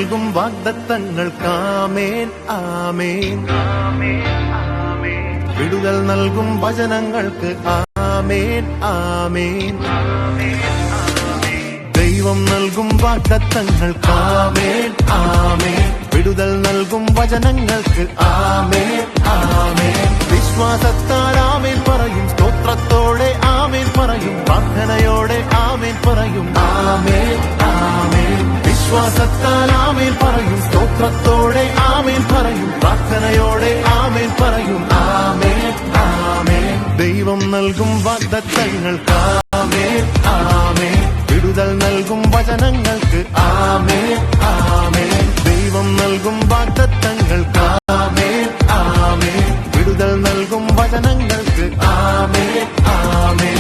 നൽകും വാഗ്ദത്തങ്ങൾക്ക് ആമേൻ ആമേൻ. വിടുതൽ നൽകും വചനങ്ങൾക്ക് ആമേൻ ആമേൻ. ദൈവം നൽകും വാഗ്ദത്തങ്ങൾക്ക് ആമേൻ ആമേൻ. വിടുതൽ നൽകും വചനങ്ങൾക്ക് ആമേൻ ആമേൻ. വിശ്വാസത്താൽ ആമേൻ പറയും, സ്തോത്രത്തോടെ ആമേൻ പറയും, പ്രാർത്ഥനയോടെ ആമേൻ പറയും ആമേൻ ആമേൻ. വിശ്വാസത്താൽ ആമേൻ പറയും, സ്തോത്രത്തോടെ ആമേൻ പറയും, പ്രാർത്ഥനയോടെ ആമേൻ പറയും ആമേൻ ആമേൻ. ദൈവം നൽകും വാഗ്ദത്തങ്ങൾക്ക് ആമേൻ ആമേൻ. വിടുതൽ നൽകും വചനങ്ങൾക്ക് ആമേൻ ആമേൻ. ദൈവം നൽകും വാഗ്ദത്തങ്ങൾക്ക് ആമേൻ ആമേൻ. വിടുതൽ നൽകും വചനങ്ങൾക്ക് ആമേൻ ആമേൻ.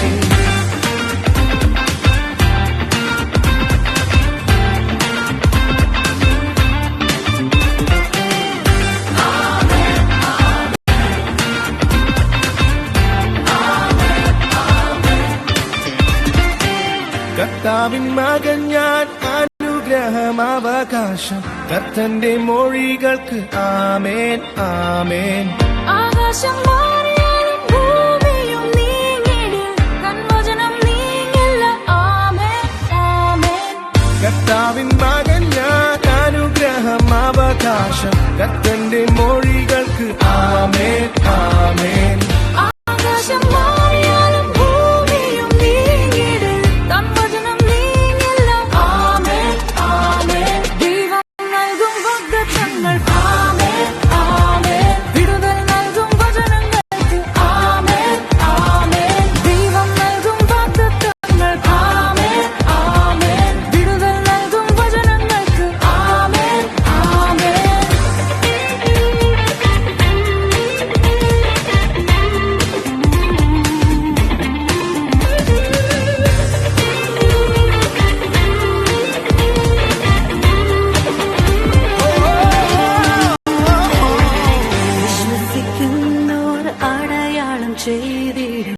കർത്താവിൻ മകൻ ഞാൻ, അനുഗ്രഹമാവകാശം കർത്തന്റെ മൊഴികൾക്ക് ആമേൻ ആമേൻ. ആകാശം മാറിയാലും ഭൂമിയും നീങ്ങിടും, തൻവചനം നീങ്ങില്ല ആമേൻ ആമേൻ. കർത്താവിൻ മകൻ ഞാൻ, അനുഗ്രഹമാവകാശം കർത്തന്റെ മൊഴികൾക്ക് ആമേൻ ആമേൻ. ആകാശം മാറിയാലും ഭൂമിയും നീങ്ങിടും, തൻവചനം നീങ്ങില്ല ആമേൻ ആമേൻ. ദൈവം നൽകും വാഗ്ദത്തങ്ങൾക്ക് ആമേൻ ആമേൻ. വിടുതൽ നൽകും വചനങ്ങൾക്ക് ആമേൻ ആമേൻ. ദൈവം നൽകും വാഗ്ദത്തങ്ങൾക്ക് ആമേൻ ആമേൻ. വിടുതൽ നൽകും വചനങ്ങൾക്ക് ആമേൻ ആമേൻ. വിശ്വസിക്കുന്നോർ അടയാളം ചെയ്തിടും,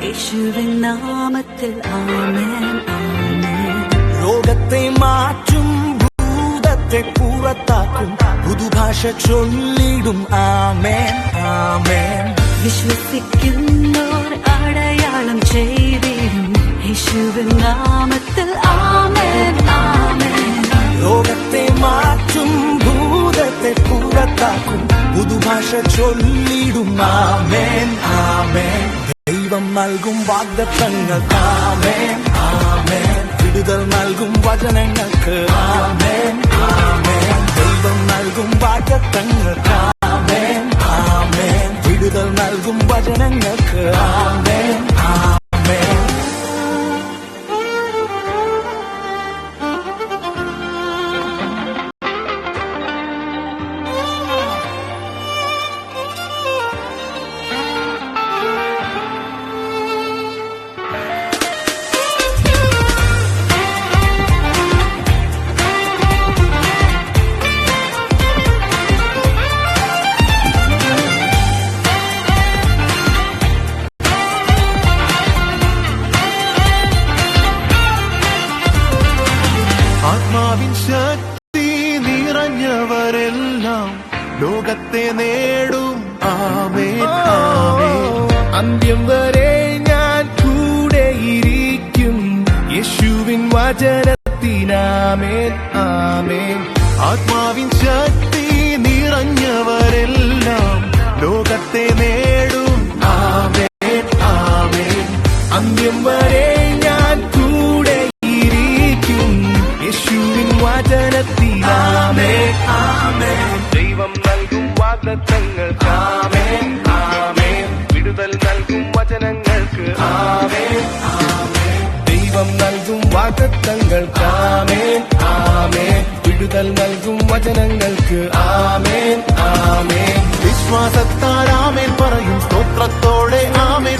യേശുവിൻ നാമത്തിൽ ആമേൻ ആമേൻ. രോഗത്തെ മാറ്റും, ഭൂതത്തെ പുറത്താക്കും, പുതുഭാഷ ചൊല്ലിടും ആമേൻ ആമേൻ. വിശ്വസിക്കുന്നോർ അടയാളം ചെയ്തിടും, യേശുവിൻ നാമത്തിൽ ആമേൻ ആമേൻ. രോഗത്തെ മാറ്റും, ഭൂതത്തെ പുറത്താക്കും, പുതുഭാഷ ചൊല്ലിടും ആമേൻ ആമേൻ. ദൈവം നൽകും വാഗ്ദത്തങ്ങൾക്ക് ആമേൻ ആമേൻ. വിടുതൽ നൽകും വചനങ്ങൾക്ക് ആമേൻ ആമേൻ. ദൈവം നൽകും വാഗ്ദത്തങ്ങൾക്ക് ആമേൻ ആമേൻ. വിടുതൽ നൽകും വചനങ്ങൾക്ക് ആമേൻ ആമേൻ. ആത്മാവിൻ ശക്തി നിറഞ്ഞവരെല്ലാം ലോകത്തെ നേടും ആമേൻ ആമേൻ. അന്ത്യം വരെ ഞാൻ കൂടെയിരിക്കും, യേശുവിൻ വചനത്തിനാമേൻ ആമേൻ. ആത്മാവിൻ ശക്തി നിറഞ്ഞവരെല്ലാം ലോകത്തെ നേടും ആമേൻ ആമേൻ. അന്ത്യം വരെ ഞാൻ കൂടെയിരിക്കും, യേശുവിൻ വചനത്തിനാമേൻ ആമേൻ. ദൈവം നൽകും വാഗ്ദത്തങ്ങൾക്ക് ആമേൻ ആമേൻ. വിടുതൽ നൽകും വചനങ്ങൾക്ക് ആമേൻ ആമേൻ. ദൈവം നൽകും വാഗ്ദത്തങ്ങൾക്ക് ആമേൻ ആമേൻ. വിടുതൽ നൽകും വചനങ്ങൾക്ക് ആമേൻ ആമേൻ. വിശ്വാസത്താൽ ആമേൻ പറയും, സ്തോത്രത്തോടെ ആമേൻ